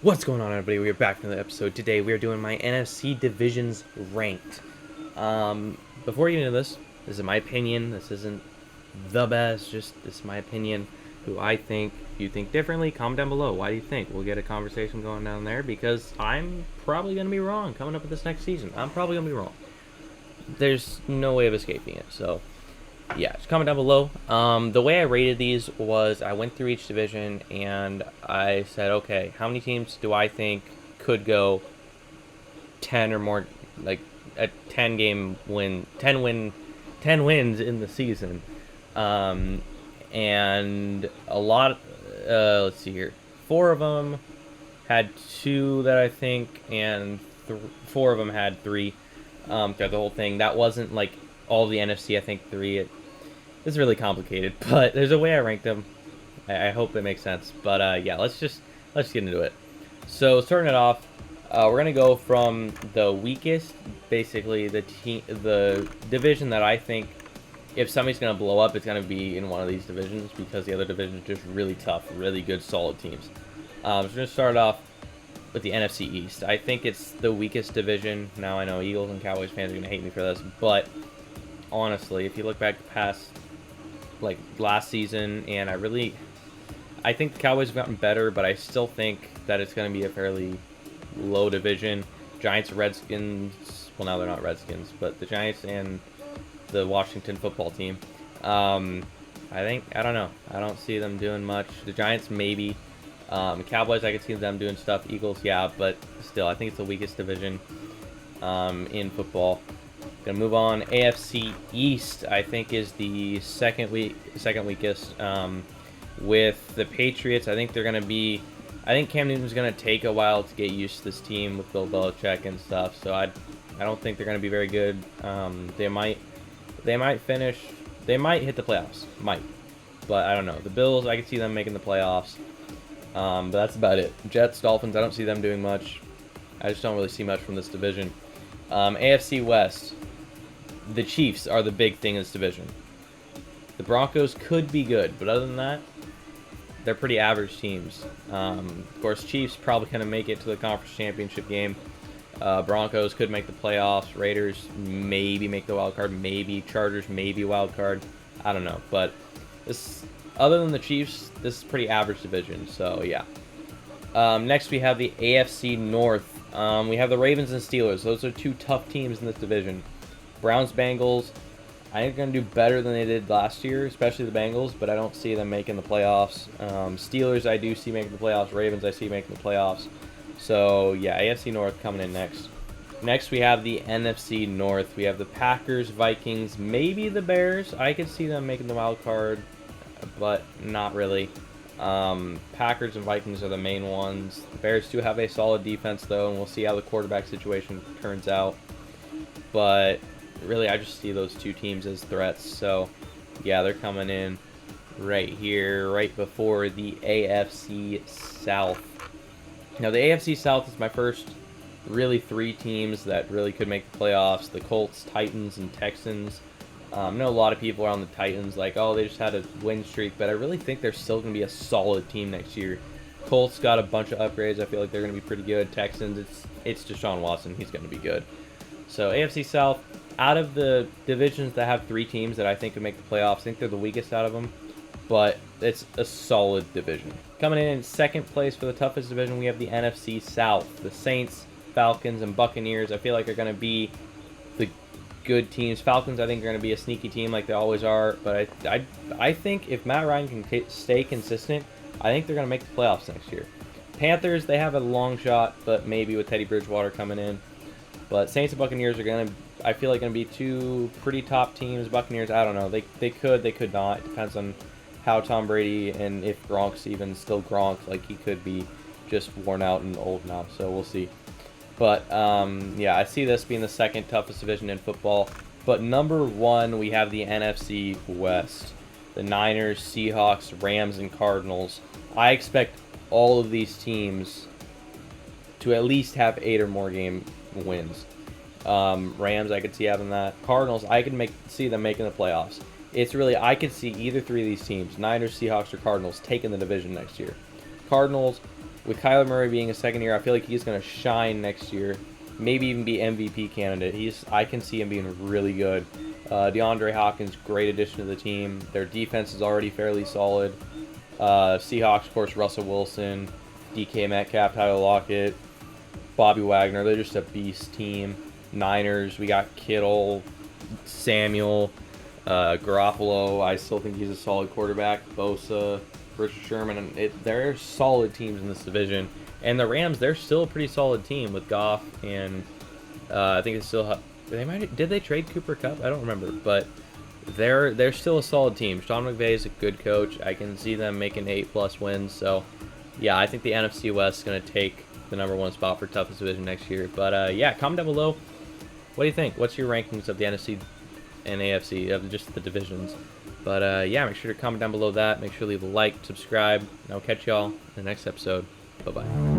What's going on, everybody? We are back for another episode. Today we are doing my NFC divisions ranked. Before we get into this is my opinion. This isn't the best, just this is my opinion. Who I think. If you think differently, comment down below. Why do you think? We'll get a conversation going down there because I'm probably going to be wrong coming up with this next season. I'm probably going to be wrong. There's no way of escaping it. So yeah, just comment down below. The way I rated these was I went through each division and I said, okay, how many teams do I think could go 10 or more, like a 10 wins in the season. And a lot, let's see here, 4 of them had 2 that I think, and 4 of them had 3 throughout the whole thing. That wasn't like all the NFC, I think 3. It's really complicated, but there's a way I ranked them. I hope it makes sense. But yeah, let's get into it. So starting it off, we're gonna go from the weakest, basically the division that I think if somebody's gonna blow up, it's gonna be in one of these divisions because the other divisions are just really tough, really good, solid teams. So we're gonna start off with the NFC East. I think it's the weakest division. Now I know Eagles and Cowboys fans are gonna hate me for this, but honestly, if you look back past like last season, and I think the Cowboys have gotten better, but I still think that it's going to be a fairly low division. Giants, Redskins, well, now they're not Redskins, but the Giants and the Washington football team. I don't know. I don't see them doing much. The Giants, maybe. Cowboys, I could see them doing stuff. Eagles, yeah, but still, I think it's the weakest division in football. Gonna move on. AFC East, I think, is the second weakest. With the Patriots, I think they're gonna be. I think Cam Newton's gonna take a while to get used to this team with Bill Belichick and stuff. So I don't think they're gonna be very good. They might finish. They might hit the playoffs. Might, but I don't know. The Bills, I could see them making the playoffs. But that's about it. Jets, Dolphins, I don't see them doing much. I just don't really see much from this division. AFC West. The Chiefs are the big thing in this division. The Broncos could be good, but other than that, they're pretty average teams. Of course, Chiefs probably going to make it to the conference championship game. Broncos could make the playoffs. Raiders maybe make the wild card. Maybe Chargers maybe wild card. I don't know, but this, other than the Chiefs, this is pretty average division. So yeah. Next we have the AFC North. We have the Ravens and Steelers. Those are 2 tough teams in this division. Browns, Bengals, I think they're going to do better than they did last year, especially the Bengals, but I don't see them making the playoffs. Steelers, I do see making the playoffs. Ravens, I see making the playoffs. So, yeah, AFC North coming in next. Next, we have the NFC North. We have the Packers, Vikings, maybe the Bears. I could see them making the wild card, but not really. Packers and Vikings are the main ones. The Bears do have a solid defense, though, and we'll see how the quarterback situation turns out. But really, I just see those 2 teams as threats. So, yeah, they're coming in right here, right before the AFC South. Now, the AFC South is my first really 3 teams that really could make the playoffs. The Colts, Titans, and Texans. I know a lot of people are on the Titans like, oh, they just had a win streak, but I really think they're still going to be a solid team next year. Colts got a bunch of upgrades. I feel like they're going to be pretty good. Texans, it's Deshaun Watson. He's going to be good. So, AFC South, out of the divisions that have 3 teams that I think could make the playoffs, I think they're the weakest out of them, but it's a solid division. Coming in second place for the toughest division, we have the NFC South. The Saints, Falcons, and Buccaneers, I feel like are going to be the good teams. Falcons, I think, are going to be a sneaky team like they always are, but I think if Matt Ryan can stay consistent, I think they're going to make the playoffs next year. Panthers, they have a long shot, but maybe with Teddy Bridgewater coming in. But Saints and Buccaneers are going to, I feel like, going to be 2 pretty top teams. Buccaneers, I don't know. They could not. It depends on how Tom Brady and if Gronk's even still Gronk. Like, he could be just worn out and old now, so we'll see. But, yeah, I see this being the second toughest division in football. But number 1, we have the NFC West. The Niners, Seahawks, Rams, and Cardinals. I expect all of these teams to at least have 8 or more game wins. Rams, I could see having that. Cardinals, I could see them making the playoffs. It's really, I could see either 3 of these teams, Niners, Seahawks, or Cardinals, taking the division next year. Cardinals, with Kyler Murray being a second year, I feel like he's going to shine next year. Maybe even be MVP candidate. I can see him being really good. DeAndre Hopkins, great addition to the team. Their defense is already fairly solid. Seahawks, of course, Russell Wilson, DK Metcalf, Tyler Lockett, Bobby Wagner. They're just a beast team. Niners, we got Kittle, Samuel, Garoppolo. I still think he's a solid quarterback. Bosa, Richard Sherman. They're solid teams in this division. And the Rams, they're still a pretty solid team with Goff and I think it's still. Did they trade Cooper Kupp? I don't remember, but they're still a solid team. Sean McVay is a good coach. I can see them making 8+ wins. So, yeah, I think the NFC West is going to take the #1 spot for toughest division next year. But, yeah, comment down below. What do you think? What's your rankings of the NFC and AFC, of just the divisions? But, yeah, make sure to comment down below that. Make sure to leave a like, subscribe, and I'll catch y'all in the next episode. Bye-bye.